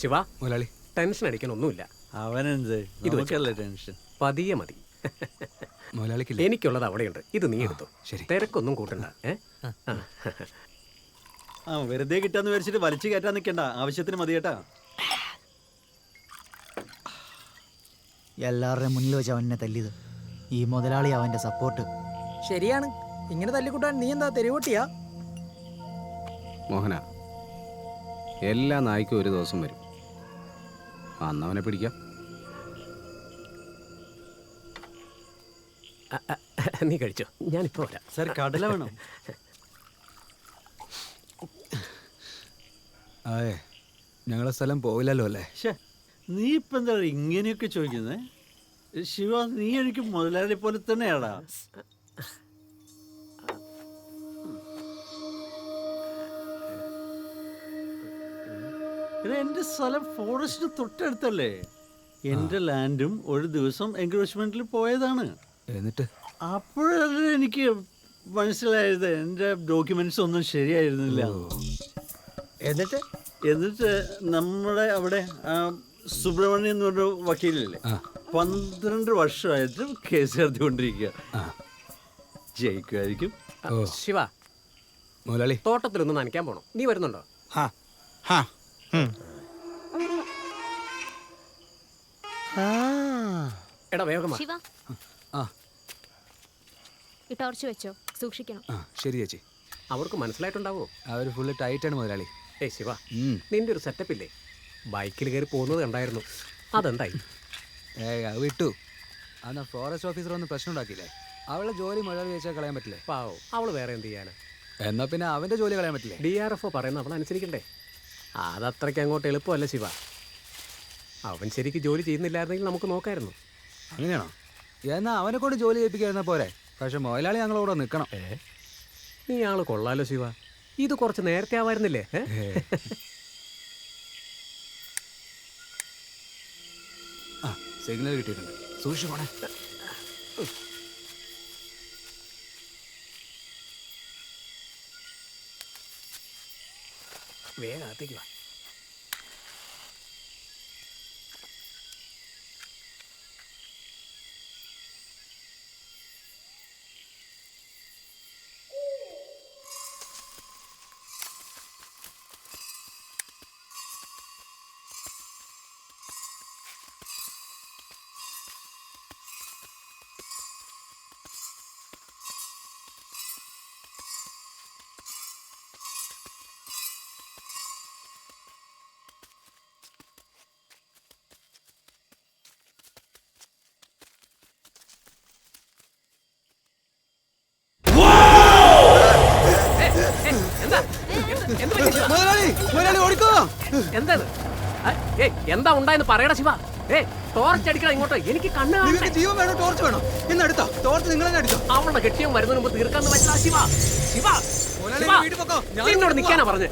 ശിവ മുതലാളി ടെൻഷൻ അടിക്കാനൊന്നുമില്ല. അവനെന്ത് നമുക്കല്ലേ ടെൻഷൻ. പതിയെ മതി. മുതലാളിക്കില്ല. എനിക്കുള്ളത് അവിടെയുണ്ട്. ഇത് നീ എടുത്തു. ശരി. തിരക്കൊന്നും കൂട്ടണ്ട. വെറുതെ കിട്ടാന്ന് വിചാരിച്ചിട്ട് വലിച്ചു കയറ്റാൻ നിൽക്കണ്ട. ആവശ്യത്തിന് മതി കേട്ടാ. എല്ലാവരുടെയും മുന്നിൽ വെച്ച് അവനെ തല്ലിയത്. ഈ മുതലാളി അവന്റെ സപ്പോർട്ട്. ശരിയാണ്. ഇങ്ങനെ തല്ലിക്കൂട്ടാൻ നീ എന്താ തെരുവോട്ടിയാ? മോഹന, എല്ലാ നായ്ക്കും ഒരു ദിവസം വരും. അന്നവനെ പിടിക്കാം. നീ കഴിച്ചോ, ഞാനിപ്പോ വരാം. സാർ കടല വേണം? അതെ, ഞങ്ങളെ സ്ഥലം പോവില്ലല്ലോ അല്ലേ? നീ ഇപ്പം എന്താ ഇങ്ങനെയൊക്കെ ചോദിക്കുന്നേ? ശിവ, നീ എനിക്ക് മുതലാളി പോലെ തന്നെയാടാ. എന്റെ സ്ഥലം ഫോറസ്റ്റ് തൊട്ടടുത്തല്ലേ. എന്റെ ലാൻഡും ഒരു ദിവസം എൻക്രോച്ച്മെന്റിൽ പോയതാണ്. എന്നിട്ട് അപ്പോഴല്ലേ എനിക്ക് മനസ്സിലായത് എന്റെ ഡോക്യുമെന്റ്സ് ഒന്നും ശരിയായിരുന്നില്ല. എന്നിട്ട് നമ്മുടെ അവിടെ സുബ്രഹ്മണ്യം എന്ന് പറഞ്ഞ വക്കീലല്ലേ, 12 വർഷമായിട്ട് കേസ് നടത്തിക്കൊണ്ടിരിക്കുക. ജയിക്കുമായിരിക്കും. ശിവ, മുതലാളി തോട്ടത്തിലൊന്ന് നനയ്ക്കാൻ പോണം. നീ വരുന്നുണ്ടോ? എടാ വേഗം വാ. ശിവ, ഈ ടോർച്ച് വെച്ചോ, സൂക്ഷിക്കണം. ശരി ചേച്ചി. അവർക്ക് മനസ്സിലായിട്ടുണ്ടാവോ? അവർ ഫുള്ള് ടൈറ്റാണ് മുതലാളി. ശിവ, നിന്റെ ഒരു സെറ്റപ്പ് ഇല്ലേ? ബൈക്കിൽ കയറി പോകുന്നത് കണ്ടായിരുന്നു. അതെന്തായി? അത് വിട്ടു. അന്ന് ഫോറസ്റ്റ് ഓഫീസർ ഒന്ന് പ്രശ്നം ഉണ്ടാക്കിയില്ലേ? അവളെ ജോലി മുതലാളി ചോദിച്ചാൽ കളയാൻ പറ്റില്ലേ? പാവോ, അവള് വേറെ എന്ത് ചെയ്യാനാ? എന്നാ പിന്നെ അവന്റെ ജോലി കളയാൻ പറ്റില്ലേ? DRFO പറയുന്ന അവൾ അനുസരിക്കണ്ടേ? അതത്രയ്ക്ക് അങ്ങോട്ട് എളുപ്പമല്ല ശിവ. അവൻ ശരിക്ക് ജോലി ചെയ്യുന്നില്ലായിരുന്നെങ്കിൽ നമുക്ക് നോക്കായിരുന്നു. അങ്ങനെയാണോ? എന്നാ അവനെ കൊണ്ട് ജോലി ചെയ്യിപ്പിക്കായിരുന്ന പോരെ. പക്ഷെ മുതലാളി ഞങ്ങളോട് നിൽക്കണം. നീ ആള് കൊള്ളാലോ ശിവ. ഇത് കുറച്ച് നേരത്തെ ആവായിരുന്നില്ലേ? സിഗ്നൽ കിട്ടിയിട്ടുണ്ട്. സൂക്ഷിച്ചു പോണേ. വേഗം അകത്തേക്ക് വാ. എന്താ ഉണ്ടായെന്ന് പറയടാ ശിവ. ടോർച്ച് അടിക്കണം ഇങ്ങോട്ട്. എനിക്ക് കണ്ണ് ജീവൻ വേണോ? ടോർച്ച് വേണോ? ഇന്നെടുത്തോ ടോർച്ച്. നിങ്ങൾ തന്നെ അടിച്ചോ. അവളുടെ കെട്ടിയം വരുന്നതിന് മുമ്പ് തീർക്കാന്ന് വെച്ചാ ശിവ. ശിവ, എന്നോട് നിൽക്കാനാ പറഞ്ഞേ.